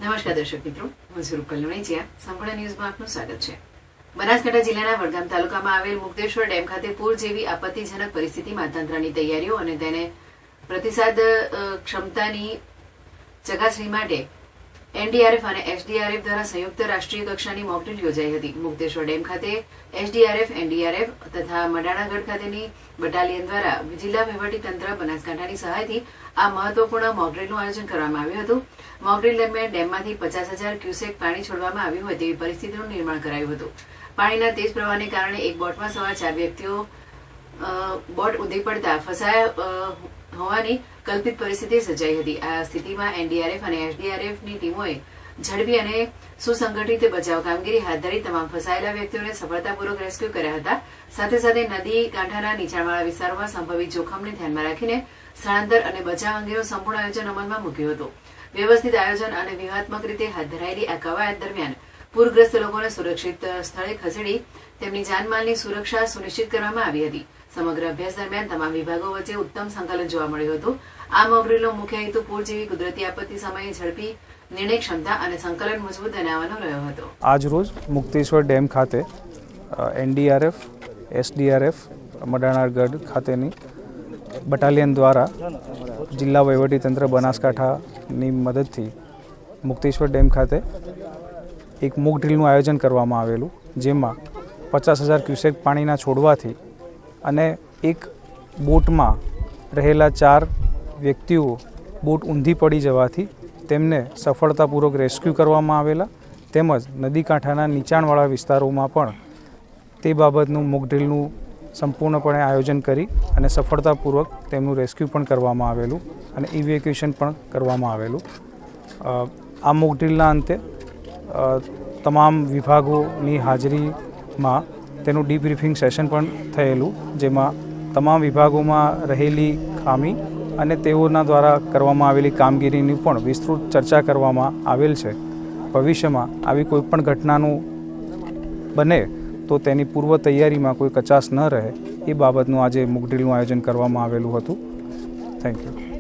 નમસ્કાર દર્શક મિત્રો, હું સ્વરૂપ કલ્લુણીચિયા. સંપૂર્ણ ન્યૂઝમાં આપનું સ્વાગત છે. બનાસકાંઠા જિલ્લાના વડગામ તાલુકામાં આવેલ મુક્તેશ્વર ડેમ ખાતે પૂર જેવી આપત્તિજનક પરિસ્થિતિમાં તંત્રની તૈયારીઓ અને તેને પ્રતિસાદ ક્ષમતાની ચકાસણી માટે એનડીઆરએફ અને એસડીઆરએફ દ્વારા સંયુક્ત રાષ્ટ્રીય કક્ષાની મોકડ્રીલ યોજાઈ હતી. મુક્તેશ્વર ડેમ ખાતે એસડીઆરએફ, એનડીઆરએફ તથા મડાણાગઢ ખાતેની બટાલિયન દ્વારા જિલ્લા વહીવટીતંત્ર બનાસકાંઠાની સહાયથી આ મહત્વપૂર્ણ મોકડ્રીલનું આયોજન કરવામાં આવ્યું હતું. મોકડ્રીલ દરમિયાન ડેમમાંથી 50,000 ક્યુસેક પાણી છોડવામાં આવ્યું હોય તેવી પરિસ્થિતિનું નિર્માણ કરાયું હતું. પાણીના તેજ પ્રવાહને કારણે એક બોટમાં સવાર 4 વ્યક્તિઓ બોટ ઊંધી પડતા ફસાયા હોવાની કલ્પિત પરિસ્થિતિ સર્જાઈ હતી. આ સ્થિતિમાં એનડીઆરએફ અને એસડીઆરએફની ટીમોએ ઝડપી અને સુસંગઠિત બચાવ કામગીરી હાથ ધરી તમામ ફસાયેલા વ્યક્તિઓને સફળતાપૂર્વક રેસ્ક્યુ કર્યા હતા. સાથે સાથે નદી કાંઠાના નીચાણવાળા વિસ્તારોમાં સંભવિત જોખમને ધ્યાનમાં રાખીને સ્થળાંતર અને બચાવ અંગેનું સંપૂર્ણ આયોજન અમલમાં મૂક્યું હતું. વ્યવસ્થિત આયોજન અને વ્યૂહાત્મક રીતે હાથ ધરાયેલી આ કવાયત દરમિયાન પૂરગ્રસ્ત લોકોને સુરક્ષિત સ્થળે ખસેડી તેમની જાનમાલની સુરક્ષા સુનિશ્ચિત કરવામાં આવી હતી. સમગ્ર અભ્યાસ દરમિયાન તમામ વિભાગો વચ્ચે ઉત્તમ સંકલન જોવા મળ્યું હતું. આ મોકડ્રીલનો મુખ્ય હેતુ પૂર જેવી કુદરતી આપત્તિ સમયે ઝડપી નિર્ણય ક્ષમતા અને સંકલન મજબૂત બનાવવાનો રહ્યો હતો. આજ રોજ મુક્તેશ્વર ડેમ ખાતે એનડીઆરએફ, એસડીઆરએફ, મડાણાગઢ ખાતેની બટાલિયન દ્વારા જિલ્લા વહીવટીતંત્ર બનાસકાંઠાની મદદથી મુક્તેશ્વર ડેમ ખાતે એક મોક ડ્રીલનું આયોજન કરવામાં આવેલું, જેમાં 50,000 ક્યુસેક પાણીના છોડવાથી અને એક બોટમાં રહેલા 4 વ્યક્તિઓ બોટ ઊંધી પડી જવાથી તેમને સફળતાપૂર્વક રેસ્ક્યુ કરવામાં આવેલા, તેમજ નદી કાંઠાના નીચાણવાળા વિસ્તારોમાં પણ તે બાબતનું મોક ડ્રીલનું સંપૂર્ણપણે આયોજન કરી અને સફળતાપૂર્વક તેમનું રેસ્ક્યુ પણ કરવામાં આવેલું અને ઇવેક્યુએશન પણ કરવામાં આવેલું. આ મોક ડ્રીલના અંતે તમામ વિભાગોની હાજરીમાં તેનું ડીબ્રીફિંગ સેશન પણ થયેલું, જેમાં તમામ વિભાગોમાં રહેલી ખામી અને તેઓના દ્વારા કરવામાં આવેલી કામગીરીની પણ વિસ્તૃત ચર્ચા કરવામાં આવેલ છે. ભવિષ્યમાં આવી કોઈપણ ઘટનાનું બને તો તેની પૂર્વ તૈયારીમાં કોઈ કચાશ ન રહે એ બાબતનું આજે મોક ડ્રીલનું આયોજન કરવામાં આવેલું હતું. Thank you.